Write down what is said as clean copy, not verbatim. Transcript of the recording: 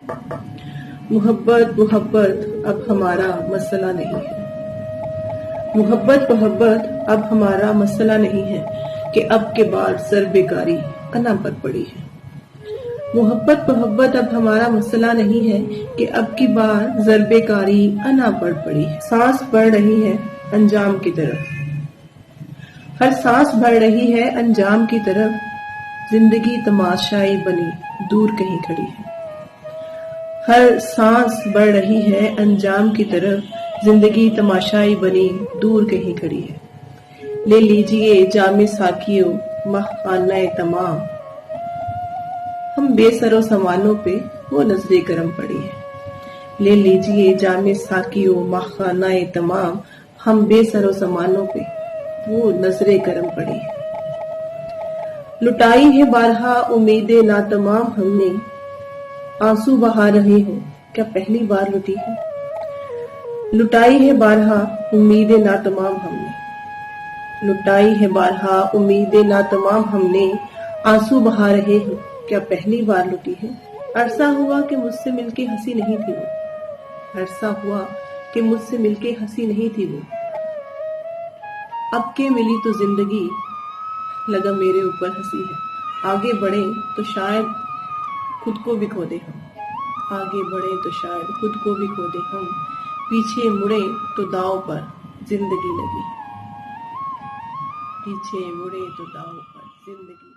محبت محبت اب ہمارا مسئلہ نہیں ہے، محبت محبت اب ہمارا مسئلہ نہیں ہے کہ اب کے بعد سر بیکاری انا پر پڑی ہے۔ محبت محبت اب ہمارا مسئلہ نہیں ہے کہ اب کی بار ضرب کاری انا پر پڑی ہے۔ سانس بڑھ رہی ہے انجام کی طرف، ہر سانس بڑھ رہی ہے انجام کی طرف، زندگی تماشائی بنی دور کہیں کھڑی ہے۔ ہر سانس بڑھ رہی ہے انجام کی طرف، زندگی تماشائی بنی دور کہیں کھڑی ہے۔ لے لیجئے جام ساقیو مہ خانہ تمام، ہم بے سر و سامانوں پہ وہ نظر کرم پڑی ہے۔ لے لیجئے جام ساقیو مہ خانہ تمام، ہم بے سر و سامانوں پہ وہ نظر کرم پڑی ہے۔ لٹائی ہے بارہا امید ناتمام ہم نے، آنسو بہا رہے ہو کیا پہلی بار لٹی ہے۔ لٹائی ہے بارہا امید ناتمام ہم نے، لٹائی ہے بارہا امید ناتمام ہم نے، آنسو بہا رہے ہو کیا پہلی بار لٹی ہے۔ عرصہ ہوا کہ مجھ سے مل کے ہنسی نہیں تھی وہ، عرصہ ہوا کہ مجھ سے مل کے ہنسی نہیں تھی وہ، اب کے ملی تو زندگی لگا میرے اوپر ہنسی ہے۔ آگے بڑھیں تو شاید خود کو بھی کھو دیں ہم، آگے بڑھیں تو شاید خود کو بھی کھو دیں ہم، پیچھے مڑیں تو داؤ پر زندگی لگی ہے، پیچھے مڑیں تو داؤ پر زندگی